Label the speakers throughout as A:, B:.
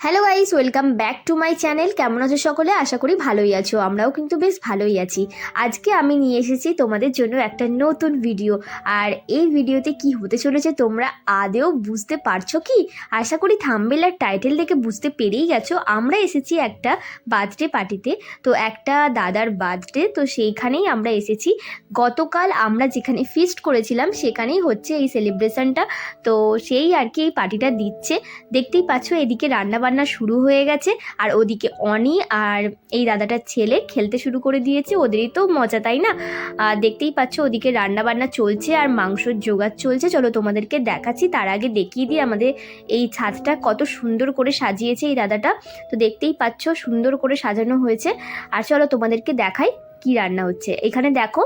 A: Hello guys, welcome back to my channel. কেমন আছো সকলে? আশা করি ভালোই আছো। আমরাও কিন্তু বেশ ভালোই আছি। আজকে আমি নিয়ে এসেছি তোমাদের জন্য একটা নতুন ভিডিও। আর এই ভিডিওতে কি হতে চলেছে তোমরা আদেও বুঝতে পারছো কি? আশা করি থাম্বনেল আর টাইটেল দেখে বুঝতে পেরেই গেছো। আমরা এসেছি একটা বার্থডে পার্টিতে। তো একটা দাদার বার্থডে, তো সেইখানেই আমরা এসেছি। গতকাল আমরা যেখানে ফিস্ট করেছিলাম সেখানেই হচ্ছে এই সেলিব্রেশনটা। তো সেই আর কি এই পার্টিটা দিচ্ছে। দেখতেই পাচ্ছ এদিকে রান্নাবান্না শুরু হয়ে গেছে, আর ওদিকে অনি আর এই দাদাটার ছেলে খেলতে শুরু করে দিয়েছে। ওদেরই তো মজা, তাই না? দেখতেই পাচ্ছ ওদিকে রান্নাবান্না চলছে আর মাংসর জোগাড় চলছে। চলো তোমাদেরকে দেখাচ্ছি। তার আগে দেখিয়ে দিই আমাদের এই ছাদটা কত সুন্দর করে সাজিয়েছে এই দাদাটা। তো দেখতেই পাচ্ছ সুন্দর করে সাজানো হয়েছে। আর চলো তোমাদেরকে দেখাই কি রান্না হচ্ছে। এখানে দেখো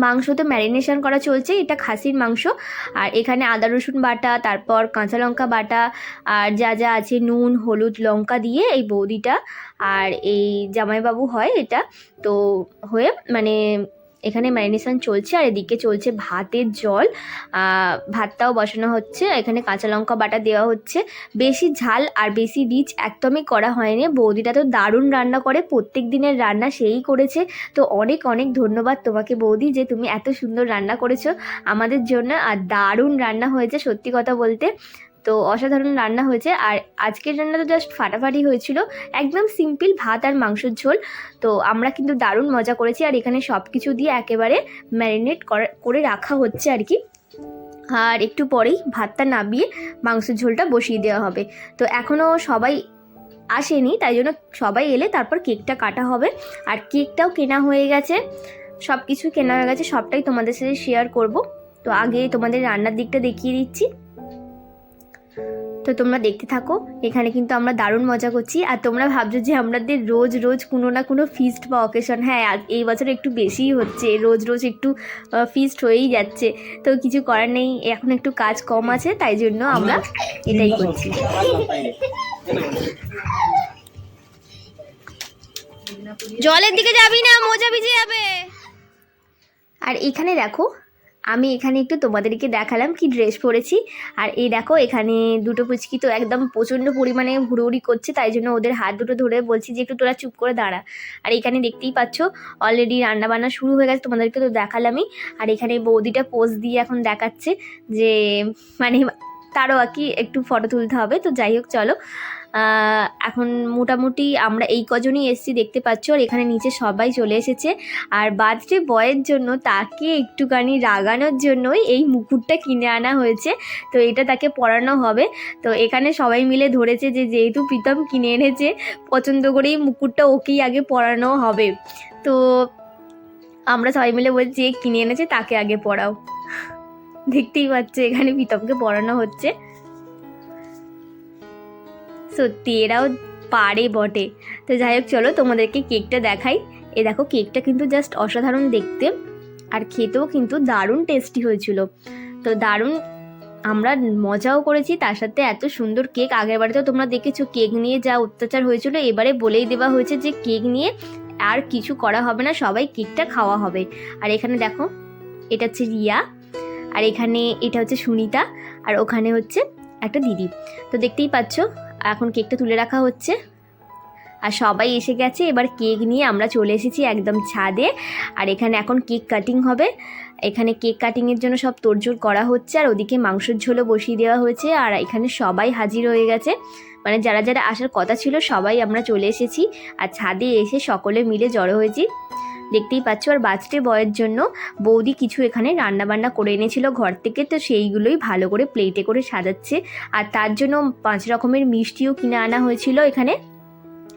A: মাংসতে ম্যারিনেশন করা চলছে। এটা খাসির মাংস। আর এখানে আদা রসুন বাটা, তারপর কাঁচা লঙ্কা বাটা, আর যা যা আছে নুন হলুদ লঙ্কা দিয়ে এই বৌদিটা আর এই জামাইবাবু হয় এটা তো হয়ে মানে এখানে ম্যারিনেশন চলছে। আর এদিকে চলছে ভাতের জল, ভাতটাও বসানো হচ্ছে। এখানে কাঁচা লঙ্কা বাটা দেওয়া হচ্ছে। বেশি ঝাল আর বেশি রিচ একদমই করা হয়নি। বৌদিটা তো দারুণ রান্না করে, প্রত্যেক দিনের রান্না সেই করেছে। তো অনেক অনেক ধন্যবাদ তোমাকে বৌদি, যে তুমি এত সুন্দর রান্না করেছো আমাদের জন্য। আর দারুণ রান্না হয়েছে সত্যি কথা বলতে, তো অসাধারণ রান্না হয়েছে। আর আজকের রান্না তো জাস্ট ফাটাফাটি হয়েছিল, একদম সিম্পল ভাত আর মাংসের ঝোল। তো আমরা কিন্তু দারুণ মজা করেছি। আর এখানে সব কিছু দিয়ে একেবারে ম্যারিনেট করে রাখা হচ্ছে আর কি। আর একটু পরেই ভাতটা নামিয়ে মাংসের ঝোলটা বসিয়ে দেওয়া হবে। তো এখনও সবাই আসেনি, তাই জন্য সবাই এলে তারপর কেকটা কাটা হবে। আর কেকটাও কেনা হয়ে গেছে, সব কিছু কেনা হয়ে গেছে, সবটাই তোমাদের সাথে শেয়ার করব। তো আগে তোমাদের রান্নার দিকটা দেখিয়ে দিচ্ছি, তো তোমরা দেখতে থাকো। এখানে কিন্তু আমরা দারুণ মজা করছি। আর তোমরা ভাবছো যে আমাদের রোজ রোজ কোনো না কোনো ফিস্ট বা অকেশন, হ্যাঁ এই বছর একটু বেশিই হচ্ছে, রোজ রোজ একটু ফিস্ট হয়েই যাচ্ছে। তো কিছু করার নেই, এখন একটু কাজ কম আছে, তাই জন্য আমরা এটাই করছি। জলের দিকে যাবি না, মোজা ভিজে যাবে। আর এখানে দেখো আমি এখানে একটু তোমাদেরকে দেখালাম কি ড্রেস পরেছি। আর এই দেখো এখানে দুটো পুচকি তো একদম প্রচণ্ড পরিমাণে হুড়োহুড়ি করছে, তাই জন্য ওদের হাত দুটো ধরে বলছি যে একটু তোরা চুপ করে দাঁড়া। আর এখানে দেখতেই পাচ্ছ অলরেডি রান্নাবান্না শুরু হয়ে গেছে, তোমাদেরকে তো দেখালামই। আর এখানে বৌদিটা পোজ দিয়ে এখন দেখাচ্ছে যে মানে তারও আর কি একটু ফটো তুলতে হবে। তো যাই হোক চলো, এখন মোটামুটি আমরা এই কজনই এসেছি দেখতে পাচ্ছ। আর এখানে নিচে সবাই চলে এসেছে। আর বার্থডে বয়ের জন্য তাকে একটুখানি রাগানোর জন্যই এই মুকুটটা কিনে আনা হয়েছে। তো এটা তাকে পরানো হবে। তো এখানে সবাই মিলে ধরেছে যে যেহেতু প্রীতম কিনে এনেছে পছন্দ করেই মুকুটটা ওকেই আগে পরানো হবে। তো আমরা সবাই মিলে বলছি যে কিনে এনেছে তাকে আগে পরাও। দেখতেই পাচ্ছে এখানে প্রীতমকে পরানো হচ্ছে। সত্যি এরাও পারে বটে। তো যাই হোক চলো তোমাদেরকে কেকটা দেখাই। এ দেখো কেকটা কিন্তু জাস্ট অসাধারণ দেখতে, আর খেতেও কিন্তু দারুণ টেস্টি হয়েছিল। তো দারুণ আমরা মজাও করেছি, তার সাথে এত সুন্দর কেক। আগের বারে তো তোমরা দেখেছো কেক নিয়ে যা অত্যাচার হয়েছিল, এবারে বলেই দেওয়া হয়েছে যে কেক নিয়ে আর কিছু করা হবে না, সবাই কেকটা খাওয়া হবে। আর এখানে দেখো এটা হচ্ছে রিয়া, আর এখানে এটা হচ্ছে সুনিতা, আর ওখানে হচ্ছে একটা দিদি। তো দেখতেই পাচ্ছ এখন কেকটা তুলে রাখা হচ্ছে। আর সবাই এসে গেছে, এবার কেক নিয়ে আমরা চলে এসেছি একদম ছাদে। আর এখানে এখন কেক কাটিং হবে। এখানে কেক কাটিংয়ের জন্য সব তোড়জোড় করা হচ্ছে। আর ওদিকে মাংসের ঝোলও বসিয়ে দেওয়া হয়েছে। আর এখানে সবাই হাজির হয়ে গেছে, মানে যারা যারা আসার কথা ছিল সবাই আমরা চলে এসেছি। আর ছাদে এসে সকলে মিলে জড়ো হয়েছি, দেখতেই পাচ্ছ। আর বার্থডে বয়ের জন্য বৌদি কিছু এখানে রান্নাবান্না করে এনেছিল ঘর থেকে, তো সেইগুলোই ভালো করে প্লেটে করে সাজাচ্ছে। আর তার জন্য 5 রকমের মিষ্টিও কিনে আনা হয়েছিল এখানে।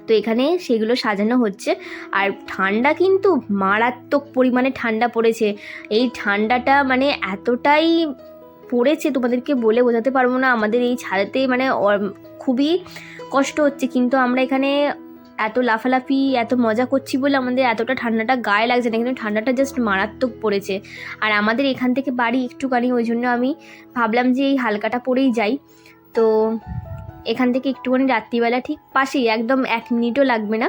A: তো এখানে সেগুলো সাজানো হচ্ছে। আর ঠান্ডা কিন্তু মারাত্মক পরিমাণে ঠান্ডা পড়েছে। এই ঠান্ডাটা মানে এতটাই পড়েছে তোমাদেরকে বলে বোঝাতে পারবো না। আমাদের এই ছাদেতে মানে খুবই কষ্ট হচ্ছে, কিন্তু আমরা এখানে এত লাফালাফি এত মজা করছি বলে আমাদের এতটা ঠান্ডাটা গায়ে লাগছে না, কিন্তু ঠান্ডাটা জাস্ট মারাত্মক পড়েছে। আর আমাদের এখান থেকে বাড়ি একটুখানি, ওই জন্য আমি ভাবলাম যে এই হালকাটা পরেই যাই। তো এখান থেকে একটুখানি রাত্রিবেলা ঠিক পাশেই, একদম 1 মিনিটও লাগবে না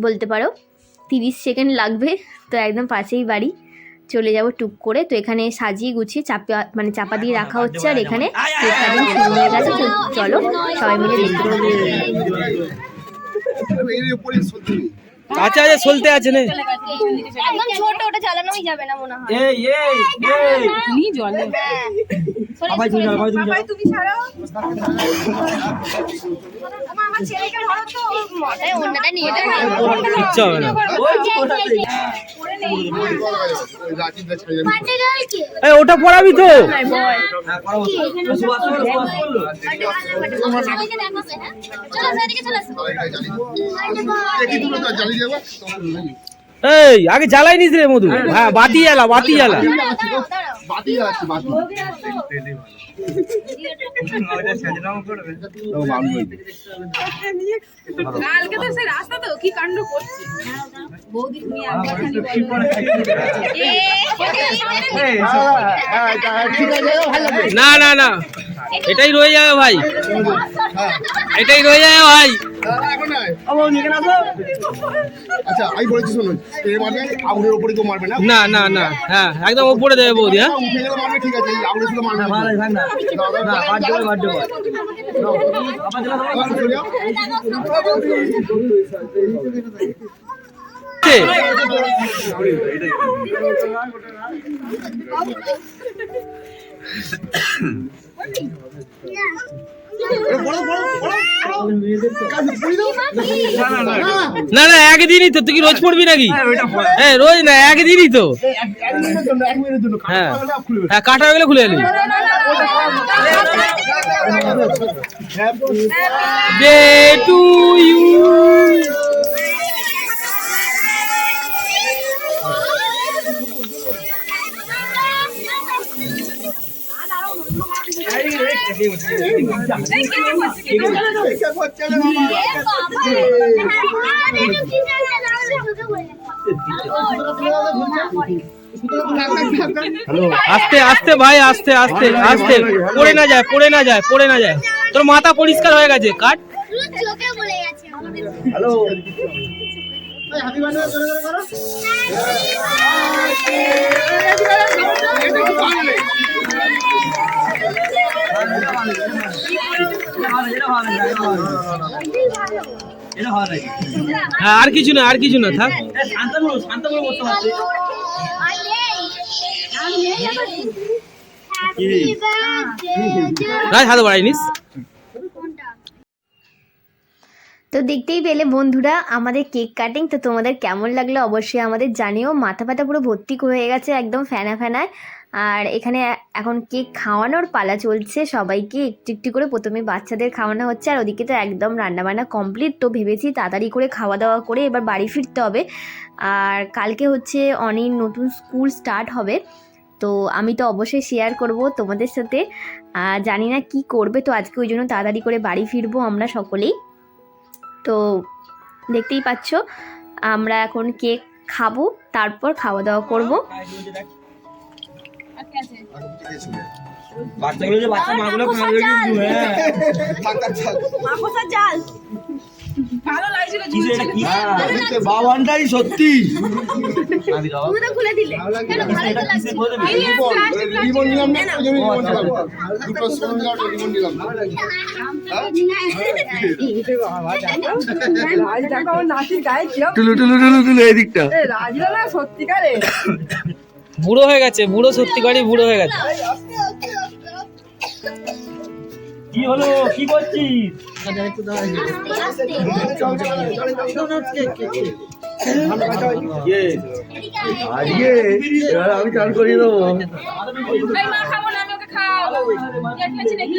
A: বলতে পারো, 30 সেকেন্ড লাগবে। তো একদম পাশেই বাড়ি। চলে যাব টুক করে। তো এখানে সাজিয়ে গুছিয়ে চাপা দিয়ে রাখা হচ্ছে, আর এখানে কেক কাটিং শুরু হয়ে গেছে। তো চলো সবাই মিলে দেখতে থাকি।
B: আচ্ছা আচ্ছা চলতে আছে না,
C: একদম ছোট, ওটা চালানোই যাবে না মনে হয়।
B: এই এই এই
D: নি জলে
B: সবাই তুমি যাও,
C: বাবাই তুমি ছাড়াও। আমার ছেলেকে ধরো তো, মাথায় ওন্নাটা নিয়ে যাবে।
B: কিচ্ছু হবে না। এই ওটা পড়াবি তো, এই আগে জ্বালাই নিস রে মধু। হ্যাঁ বাতি জ্বালা, বাতি জ্বালা।
D: কালকে তো সে রাস্তা তো কি কাণ্ড করছে বৌদি, তুমি
B: না না না, এটাই রয়ে যাবে ভাই, এটাই রয়ে যাবে ভাই।
E: আচ্ছা আমি বলেছি শোনো, মারবে আগুনের উপরে কেউ মারবে না।
B: না না না, হ্যাঁ একদম উপরে দেবে বৌদি। হ্যাঁ
E: উঠে গেলে মারবে, ঠিক আছে, আগুনের শুধু মারবে
B: না না, একদিনই তো। তুই কি রোজ পড়বি নাকি? হ্যাঁ রোজ না, একদিনই তো। হ্যাঁ হ্যাঁ, কাটা হয়ে গেলে খুলে এলি। ডে টু ইউ। আস্তে আস্তে ভাই, আস্তে আস্তে আস্তে, পড়ে না যায়, পড়ে না যায়, পড়ে না যায়। তোর মাথা পরিষ্কার হয়ে গেছে, কাট। হ্যালো হ্যাঁ, আর কিছু না, আর কিছু না, থাক। হাত বাড়াই নিস।
A: তো দেখতেই পেলে বন্ধুরা আমাদের কেক কাটিং। তো তোমাদের কেমন লাগলো অবশ্যই আমাদের জানিও। মাথা ব্যথা পুরো ভর্তি হয়ে গেছে, একদম ফেনা ফেনায়। আর এখানে এখন কেক খাওয়ানোর পালা চলছে সবাইকে, একটু একটু করে। প্রথমে বাচ্চাদের খাওয়ানো হচ্ছে, আর ওদিকে তো একদম রান্নাবান্না কমপ্লিট। তো ভেবেছি তাড়াতাড়ি করে খাওয়া দাওয়া করে এবার বাড়ি ফিরতে হবে। আর কালকে হচ্ছে অনেক নতুন স্কুল স্টার্ট হবে, তো আমি তো অবশ্যই শেয়ার করব তোমাদের সাথে। জানি না কি করবে, তো আজকে ওই জন্য তাড়াতাড়ি করে বাড়ি ফিরবো আমরা সকলেই। তো দেখতেই পাচ্ছ আমরা এখন কেক খাবো, তারপর খাওয়া দাওয়া করব।
D: ভালো লাগছিল
E: বাবানটাই সত্যি।
C: খুলে দিলে
E: রিবন নিলাম না, রিবন নিলাম, দুটো সোনা রিবন নিলাম।
D: রাজ দেখো আমার নাতির গায়ে কিরম
E: টুলু টুলু টুলু টুলু এই দিকটা।
D: রাজরা না সত্যিকারে
B: বুড়ো হয়ে গেছে, বুড়ো সত্যিকারই বুড়ো হয়ে গেছে। কি হলো, কি করছিস?
E: আমি চান করিয়ে দেবো।
D: মা খাবো না, আমি ওকে খাওয়াবো। খেয়েছি নাকি?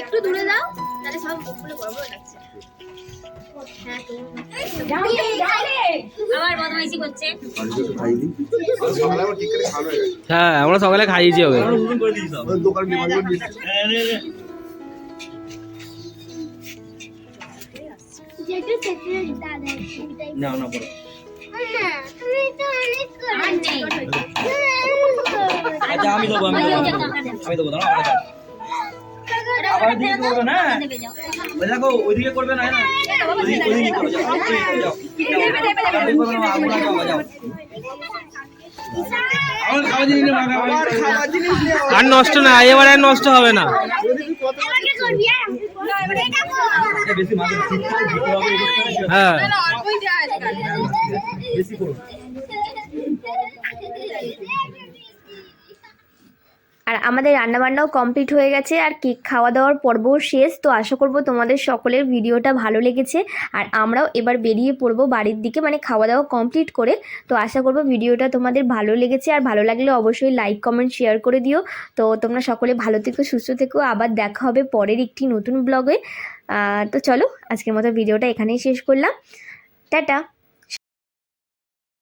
C: একটু দূরে দাও, তাহলে সব মুখগুলো বড় বড় লাগছে। আমার বদমাইশি করছে।
B: হ্যাঁ আমরা সকালে খাইয়েছি ওকে।
E: দোকান
B: না না বড়
C: আমি তো অনেক
B: আচ্ছা আমি দেবো দাঁড়াও আবার দিকে করবে না ওই দেখো ওইদিকে করবে না ওইদিকে করবে যাও আর নষ্ট না এবার আর নষ্ট হবে না হ্যাঁ
D: অল্পই যায়
A: আর আমাদের রান্নাবান্নাও কমপ্লিট হয়ে গেছে আর কেক খাওয়া দাওয়ার পর্বও শেষ। তো আশা করব তোমাদের সকলের ভিডিওটা ভালো লেগেছে আর আমরাও এবার বেরিয়ে পড়বো বাড়ির দিকে, মানে খাওয়া দাওয়া কমপ্লিট করে। তো আশা করব ভিডিওটা তোমাদের ভালো লেগেছে আর ভালো লাগলে অবশ্যই লাইক কমেন্ট শেয়ার করে দিও। তো তোমরা সকলে ভালো থেকো, সুস্থ থেকো, আবার দেখা হবে পরের একটি নতুন ব্লগে। তো চলো আজকের মতো ভিডিওটা এখানেই শেষ করলাম, টাটা।